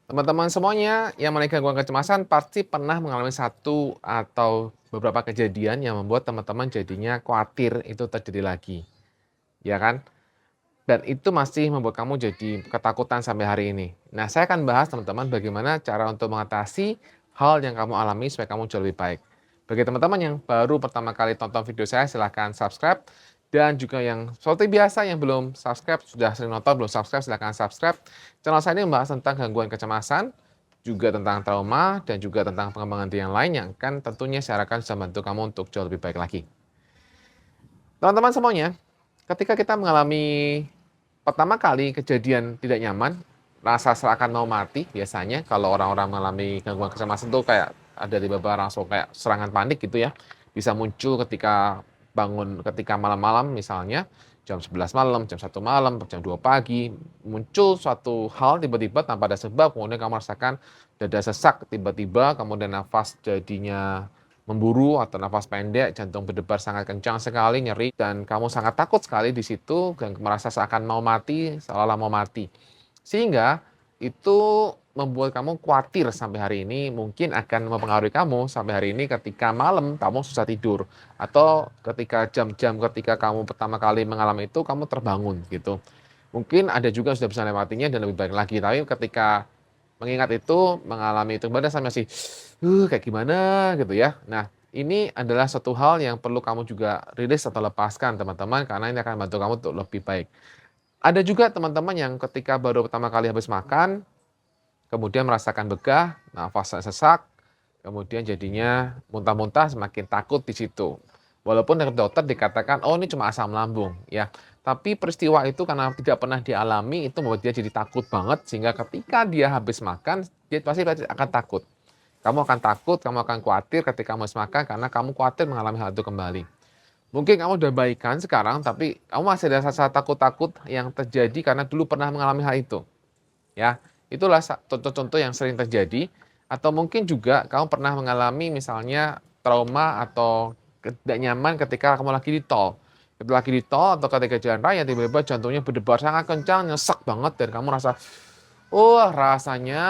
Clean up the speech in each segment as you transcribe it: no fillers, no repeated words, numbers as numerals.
Teman-teman semuanya yang memiliki gangguan kecemasan pasti pernah mengalami satu atau beberapa kejadian yang membuat teman-teman jadinya khawatir itu terjadi lagi, ya kan? Dan itu masih membuat kamu jadi ketakutan sampai hari ini. Nah, saya akan bahas teman-teman bagaimana cara untuk mengatasi hal yang kamu alami supaya kamu jauh lebih baik. Bagi teman-teman yang baru pertama kali tonton video saya, silahkan subscribe. Dan juga yang seperti biasa yang belum subscribe, sudah sering nonton, belum subscribe, silahkan subscribe. Channel saya ini membahas tentang gangguan kecemasan, juga tentang trauma, dan juga tentang pengembangan diri yang lain yang kan tentunya saya harapkan bisa membantu kamu untuk jauh lebih baik lagi. Teman-teman semuanya, ketika kita mengalami pertama kali kejadian tidak nyaman, rasa seakan mau mati biasanya kalau orang-orang mengalami gangguan kecemasan tuh kayak ada di beberapa langsung kayak serangan panik gitu ya. Bisa muncul ketika bangun ketika malam-malam misalnya jam 11 malam, jam 1 malam, jam 2 pagi, muncul suatu hal tiba-tiba tanpa ada sebab, kemudian kamu merasakan dada sesak tiba-tiba, kemudian nafas jadinya memburu atau nafas pendek, jantung berdebar sangat kencang sekali, nyeri, dan kamu sangat takut sekali di situ dan merasa seakan mau mati, seolah-olah mau mati. Sehingga itu membuat kamu khawatir sampai hari ini, mungkin akan mempengaruhi kamu sampai hari ini ketika malam kamu susah tidur atau ketika jam-jam ketika kamu pertama kali mengalami itu kamu terbangun gitu. Mungkin ada juga yang sudah bisa melewatinya dan lebih baik lagi, tapi ketika mengingat itu, mengalami itu badan saya masih, kayak gimana gitu ya. Nah, ini adalah satu hal yang perlu kamu juga rilis atau lepaskan teman-teman, karena ini akan membantu kamu untuk lebih baik. Ada juga teman-teman yang ketika baru pertama kali habis makan, kemudian merasakan begah, nafasnya sesak, kemudian jadinya muntah-muntah, semakin takut di situ. Walaupun dari dokter dikatakan, "Oh, ini cuma asam lambung," ya. Tapi peristiwa itu karena tidak pernah dialami, itu membuat dia jadi takut banget, sehingga ketika dia habis makan, dia pasti akan takut. Kamu akan takut, kamu akan khawatir ketika habis makan, karena kamu khawatir mengalami hal itu kembali. Mungkin kamu udah baikan sekarang, tapi kamu masih ada rasa takut-takut yang terjadi karena dulu pernah mengalami hal itu. Ya, itulah contoh-contoh yang sering terjadi atau mungkin juga kamu pernah mengalami misalnya trauma atau tidak nyaman ketika kamu lagi di tol. Ketika lagi di tol atau ketika jalan raya tiba-tiba jantungnya berdebar sangat kencang, nyesek banget dan kamu rasa, wah rasanya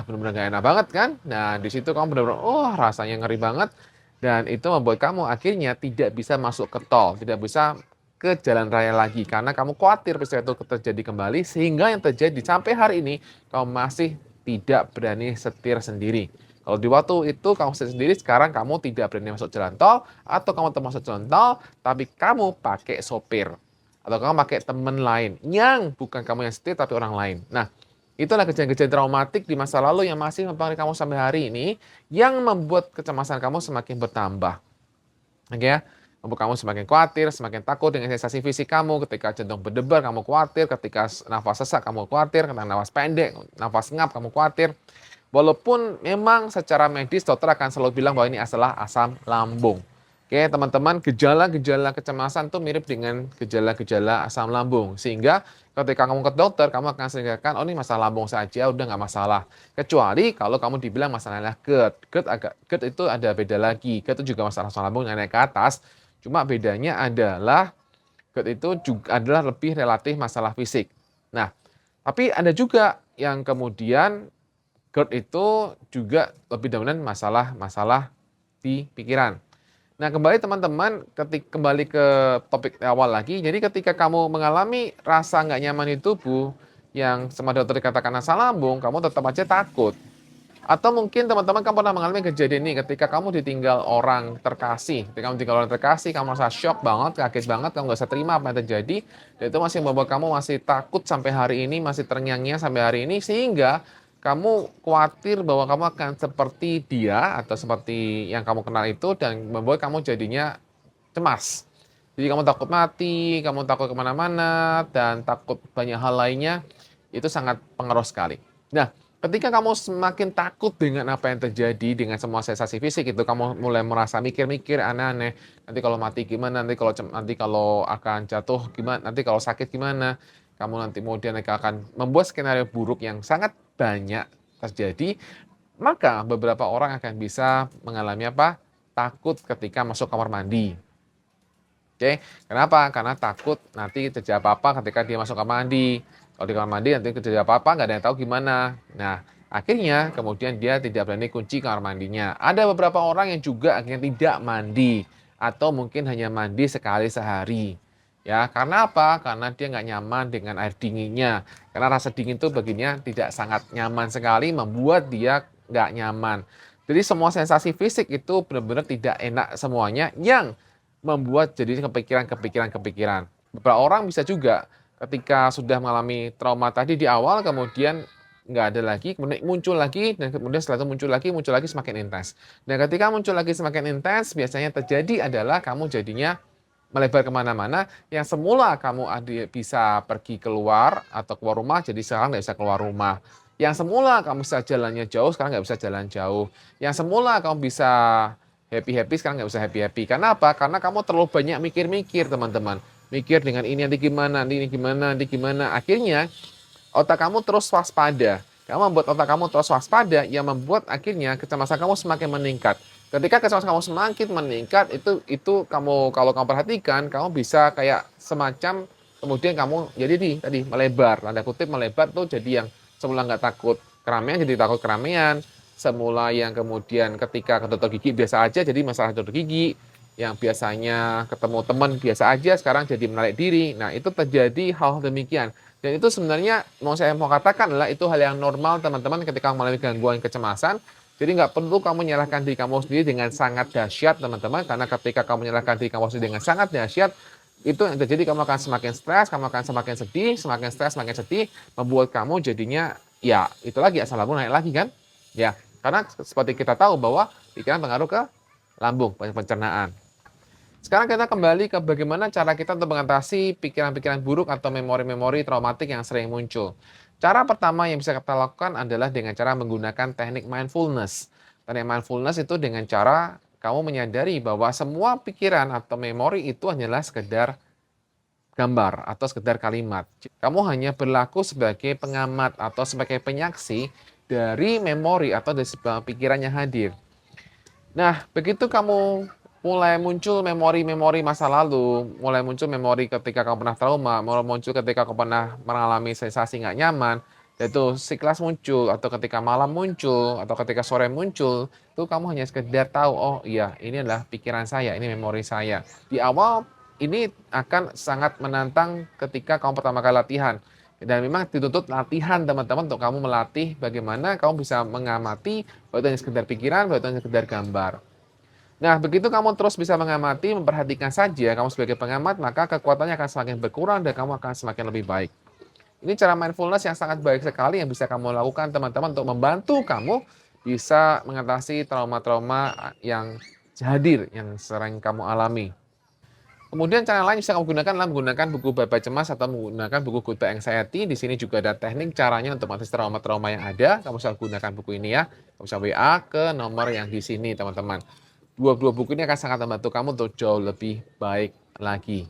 benar-benar gak enak banget kan? Nah di situ kamu benar-benar, wah rasanya ngeri banget dan itu membuat kamu akhirnya tidak bisa masuk ke tol, tidak bisa ke jalan raya lagi karena kamu khawatir peristiwa itu terjadi kembali sehingga yang terjadi sampai hari ini kamu masih tidak berani setir sendiri. Kalau di waktu itu kamu setir sendiri, sekarang kamu tidak berani masuk jalan tol atau kamu termasuk jalan tol tapi kamu pakai sopir atau kamu pakai teman lain yang bukan kamu yang setir tapi orang lain. Nah, itulah kejadian-kejadian traumatik di masa lalu yang masih mempengaruhi kamu sampai hari ini yang membuat kecemasan kamu semakin bertambah. Oke ya, membuat kamu semakin khawatir, semakin takut dengan sensasi fisik kamu, ketika jantung berdebar kamu khawatir, ketika nafas sesak kamu khawatir, ketika nafas pendek, nafas ngap kamu khawatir. Walaupun memang secara medis dokter akan selalu bilang bahwa ini adalah asam lambung. Oke, teman-teman, gejala-gejala kecemasan itu mirip dengan gejala-gejala asam lambung. Sehingga ketika kamu ke dokter, kamu akan sering katakan, oh ini masalah lambung saja, udah nggak masalah. Kecuali kalau kamu dibilang masalahnya GERD. GERD itu ada beda lagi. GERD itu juga masalah asam lambung yang naik ke atas. Cuma bedanya adalah GERD itu juga adalah lebih relatif masalah fisik. Nah, tapi ada juga yang kemudian GERD itu juga lebih dominan masalah-masalah di pikiran. Nah, kembali teman-teman, kembali ke topik awal lagi. Jadi ketika kamu mengalami rasa nggak nyaman di tubuh, yang sama dokter dikatakan asam lambung, kamu tetap aja takut. Atau mungkin teman-teman kamu pernah mengalami kejadian ini ketika kamu ditinggal orang terkasih. Ketika kamu ditinggal orang terkasih, kamu merasa shock banget, kaget banget, kamu nggak bisa terima apa yang terjadi. Dan itu masih membuat kamu masih takut sampai hari ini, masih terngiang-ngiang sampai hari ini. Sehingga kamu khawatir bahwa kamu akan seperti dia atau seperti yang kamu kenal itu dan membuat kamu jadinya cemas. Jadi kamu takut mati, kamu takut kemana-mana, dan takut banyak hal lainnya, itu sangat pengaruh sekali. Nah, ketika kamu semakin takut dengan apa yang terjadi, dengan semua sensasi fisik itu, kamu mulai merasa mikir-mikir aneh-aneh, nanti kalau mati gimana, nanti kalau akan jatuh gimana, nanti kalau sakit gimana, kamu nanti kemudian akan membuat skenario buruk yang sangat banyak terjadi, maka beberapa orang akan bisa mengalami apa? Takut ketika masuk kamar mandi. Oke, kenapa? Karena takut nanti terjadi apa-apa ketika dia masuk kamar mandi. Kalau di kamar mandi nanti terjadi apa-apa, nggak ada yang tahu gimana. Nah, Akhirnya kemudian dia tidak berani kunci kamar mandinya. Ada beberapa orang yang juga akhirnya tidak mandi atau mungkin hanya mandi sekali sehari. Ya, karena apa? Karena dia nggak nyaman dengan air dinginnya. Karena rasa dingin itu baginya tidak sangat nyaman sekali, membuat dia nggak nyaman. Jadi semua sensasi fisik itu benar-benar tidak enak semuanya yang membuat jadi kepikiran. Beberapa orang bisa juga ketika sudah mengalami trauma tadi di awal, kemudian nggak ada lagi, kemudian muncul lagi, dan kemudian setelah itu muncul lagi semakin intens. Dan ketika muncul lagi semakin intens, biasanya terjadi adalah kamu jadinya melebar kemana-mana, yang semula kamu bisa pergi keluar atau keluar rumah, jadi sekarang nggak bisa keluar rumah. Yang semula kamu bisa jalannya jauh, sekarang nggak bisa jalan jauh. Yang semula kamu bisa happy-happy, sekarang nggak bisa happy-happy. Karena apa? Karena kamu terlalu banyak mikir-mikir, teman-teman. Mikir dengan ini nanti gimana, ini gimana, nanti gimana. Akhirnya otak kamu terus waspada. Kamu membuat otak kamu terus waspada yang membuat akhirnya kecemasan kamu semakin meningkat. Ketika kecemasan kamu semakin meningkat, itu kamu kalau kamu perhatikan, kamu bisa kayak semacam kemudian kamu jadi tadi melebar, tanda kutip melebar tuh jadi yang semula nggak takut keramaian jadi takut keramaian, semula yang kemudian ketika ke dokter gigi biasa aja jadi masalah dokter gigi, yang biasanya ketemu teman biasa aja sekarang jadi menarik diri. Nah, itu terjadi hal demikian. Dan itu sebenarnya saya mau katakan adalah itu hal yang normal teman-teman ketika mengalami gangguan kecemasan. Jadi nggak perlu kamu menyalahkan diri kamu sendiri dengan sangat dahsyat teman-teman. Karena ketika kamu menyalahkan diri kamu sendiri dengan sangat dahsyat, itu yang terjadi kamu akan semakin stres, kamu akan semakin sedih, semakin stres, semakin sedih, membuat kamu jadinya ya itu lagi asam lambung naik lagi kan. Ya, karena seperti kita tahu bahwa pikiran pengaruh ke lambung, pencernaan. Sekarang kita kembali ke bagaimana cara kita untuk mengatasi pikiran-pikiran buruk atau memori-memori traumatik yang sering muncul. Cara pertama yang bisa kita lakukan adalah dengan cara menggunakan teknik mindfulness. Teknik mindfulness itu dengan cara kamu menyadari bahwa semua pikiran atau memori itu hanyalah sekedar gambar atau sekedar kalimat. Kamu hanya berlaku sebagai pengamat atau sebagai penyaksi dari memori atau dari sebuah pikiran yang hadir. Nah, begitu kamu mulai muncul memori-memori masa lalu, mulai muncul memori ketika kamu pernah trauma, mulai muncul ketika kamu pernah mengalami sensasi nggak nyaman, yaitu siklas muncul, atau ketika malam muncul, atau ketika sore muncul, itu kamu hanya sekedar tahu, oh iya, ini adalah pikiran saya, ini memori saya. Di awal, ini akan sangat menantang ketika kamu pertama kali latihan. Dan memang dituntut latihan teman-teman untuk kamu melatih bagaimana kamu bisa mengamati bahwa itu hanya sekedar pikiran, bahwa itu hanya sekedar gambar. Nah, begitu kamu terus bisa mengamati, memperhatikan saja kamu sebagai pengamat, maka kekuatannya akan semakin berkurang dan kamu akan semakin lebih baik. Ini cara mindfulness yang sangat baik sekali yang bisa kamu lakukan teman-teman untuk membantu kamu bisa mengatasi trauma-trauma yang hadir, yang sering kamu alami. Kemudian cara lain bisa kamu gunakan adalah menggunakan buku Bye-Bye Cemas atau menggunakan buku Goodbye Anxiety. Di sini juga ada teknik caranya untuk mengatasi trauma-trauma yang ada. Kamu bisa gunakan buku ini ya. Kamu bisa WA ke nomor yang di sini teman-teman. Dua buku ini akan sangat membantu kamu untuk jauh lebih baik lagi.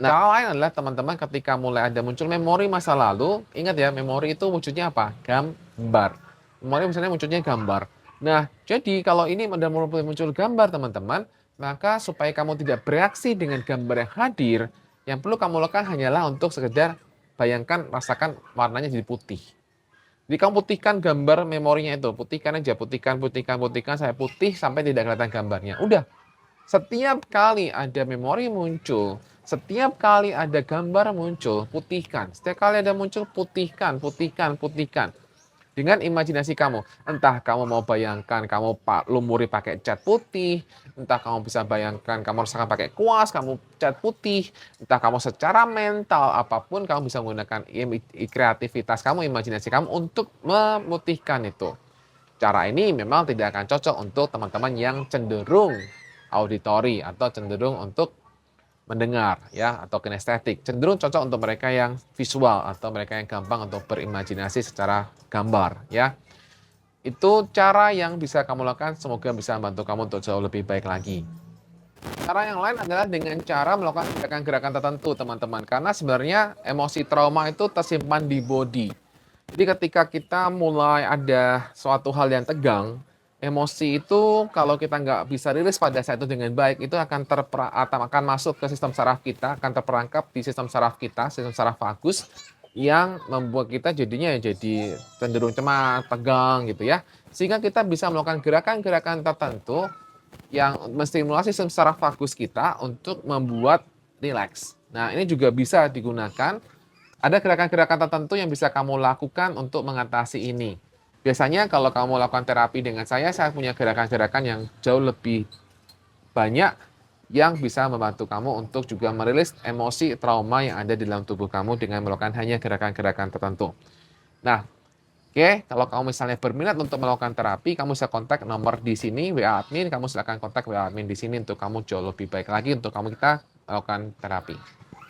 Nah, cara lain adalah teman-teman ketika mulai ada muncul memori masa lalu, ingat ya, memori itu wujudnya apa? Gambar. Memori misalnya munculnya gambar. Nah, jadi kalau ini sudah mulai muncul gambar teman-teman, maka supaya kamu tidak bereaksi dengan gambar yang hadir, yang perlu kamu lakukan hanyalah untuk sekedar bayangkan, rasakan warnanya jadi putih. Jadi kamu putihkan gambar memorinya itu, putihkan aja, putihkan sampai putih sampai tidak kelihatan gambarnya. Udah, setiap kali ada memori muncul, setiap kali ada gambar muncul, putihkan. Setiap kali ada muncul, putihkan. Dengan imajinasi kamu. Entah kamu mau bayangkan kamu lumuri pakai cat putih, entah kamu bisa bayangkan kamu rasakan pakai kuas, kamu cat putih, entah kamu secara mental, apapun kamu bisa menggunakan kreativitas kamu, imajinasi kamu untuk memutihkan itu. Cara ini memang tidak akan cocok untuk teman-teman yang cenderung auditory atau cenderung untuk mendengar ya atau kinestetik. Cenderung cocok untuk mereka yang visual atau mereka yang gampang untuk berimajinasi secara gambar ya. Itu cara yang bisa kamu lakukan, semoga bisa membantu kamu untuk jauh lebih baik lagi. Cara yang lain adalah dengan cara melakukan gerakan-gerakan tertentu teman-teman. Karena sebenarnya emosi trauma itu tersimpan di body. Jadi ketika kita mulai ada suatu hal yang tegang, emosi itu kalau kita nggak bisa rilis pada saat itu dengan baik, itu akan akan masuk ke sistem saraf kita, akan terperangkap di sistem saraf kita, sistem saraf vagus. yang membuat kita jadinya ya jadi cenderung cemas, tegang gitu ya. Sehingga kita bisa melakukan gerakan-gerakan tertentu yang menstimulasi sistem saraf vagus kita untuk membuat rileks. Nah, ini juga bisa digunakan. Ada gerakan-gerakan tertentu yang bisa kamu lakukan untuk mengatasi ini. Biasanya kalau kamu lakukan terapi dengan saya punya gerakan-gerakan yang jauh lebih banyak yang bisa membantu kamu untuk juga merilis emosi trauma yang ada di dalam tubuh kamu dengan melakukan hanya gerakan-gerakan tertentu. Nah, oke, kalau kamu misalnya berminat untuk melakukan terapi, kamu bisa kontak nomor di sini, WA admin, kamu silakan kontak WA admin di sini untuk kamu jauh lebih baik lagi untuk kamu kita melakukan terapi.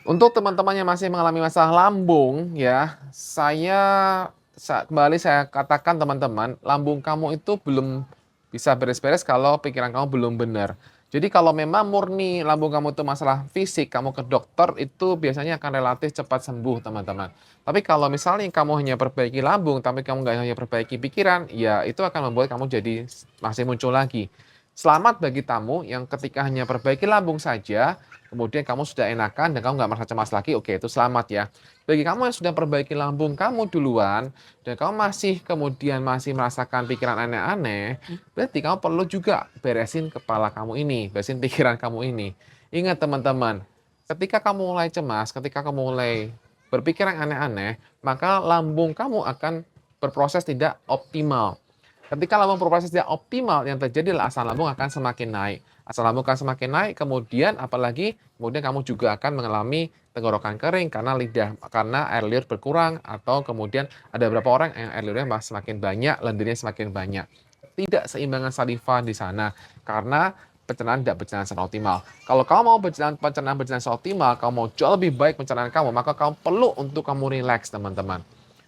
Untuk teman-teman yang masih mengalami masalah lambung ya, kembali saya katakan teman-teman, lambung kamu itu belum bisa beres-beres kalau pikiran kamu belum benar. Jadi kalau memang murni lambung kamu itu masalah fisik, kamu ke dokter itu biasanya akan relatif cepat sembuh teman-teman. Tapi kalau misalnya kamu hanya perbaiki lambung, tapi kamu nggak hanya perbaiki pikiran, ya itu akan membuat kamu jadi masih muncul lagi. Selamat bagi tamu yang ketika hanya perbaiki lambung saja, kemudian kamu sudah enakan dan kamu nggak merasa cemas lagi, oke itu selamat ya. Bagi kamu yang sudah perbaiki lambung kamu duluan, dan kamu masih merasakan pikiran aneh-aneh, berarti kamu perlu juga beresin kepala kamu ini, beresin pikiran kamu ini. Ingat teman-teman, ketika kamu mulai cemas, ketika kamu mulai berpikiran aneh-aneh, maka lambung kamu akan berproses tidak optimal. Ketika lambung berproses tidak optimal, yang terjadi adalah asam lambung akan semakin naik. Asam lambung akan semakin naik, kemudian kemudian kamu juga akan mengalami tenggorokan kering karena air liur berkurang, atau kemudian ada beberapa orang yang air liurnya semakin banyak, lendirnya semakin banyak. Tidak seimbangan saliva di sana karena pencernaan tidak berjalan secara optimal. Kalau kamu mau pencernaan berjalan secara optimal, kamu mau jauh lebih baik pencernaan kamu, maka kamu perlu untuk kamu rileks, teman-teman.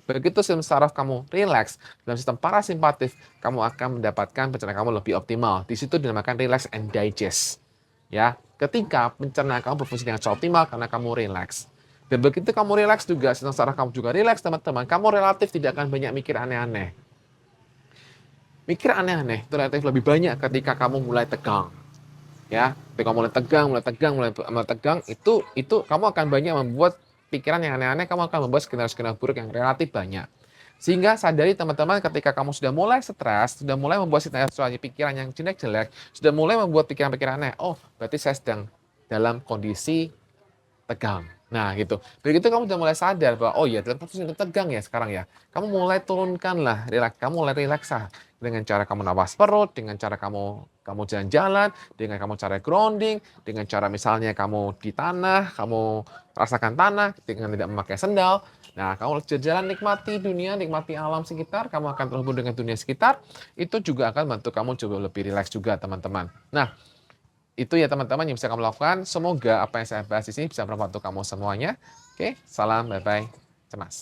Begitu sistem saraf kamu rileks dalam sistem parasimpatif, kamu akan mendapatkan pencernaan kamu lebih optimal. Di situ dinamakan relax and digest. Ya, ketika pencernaan kamu berfungsi dengan optimal karena kamu rileks. Dan begitu kamu rileks juga, sistem saraf kamu juga rileks, teman-teman, kamu relatif tidak akan banyak mikir aneh-aneh. Mikir aneh-aneh itu relatif lebih banyak ketika kamu mulai tegang. Ya, ketika kamu mulai tegang, itu kamu akan banyak membuat pikiran yang aneh-aneh, kamu akan membuat skenario-skenario buruk yang relatif banyak. Sehingga sadari teman-teman ketika kamu sudah mulai stres, sudah mulai membuat situasi pikiran yang jelek-jelek, sudah mulai membuat pikiran-pikiran aneh, oh berarti saya sedang dalam kondisi tegang. Nah gitu. Begitu kamu sudah mulai sadar bahwa oh iya dalam posisi tegang ya sekarang ya. Kamu mulai turunkanlah, kamu mulai rileks dengan cara kamu napas perut, dengan cara kamu jalan-jalan, dengan kamu cara grounding, dengan cara misalnya kamu di tanah, kamu rasakan tanah dengan tidak memakai sendal. Nah, kamu jalan nikmati dunia, nikmati alam sekitar, kamu akan terhubung dengan dunia sekitar, itu juga akan membantu kamu jauh lebih rileks juga, teman-teman. Nah, itu ya teman-teman yang bisa kamu lakukan. Semoga apa yang saya bahas di sini bisa membantu kamu semuanya. Oke, salam, bye-bye, cemas.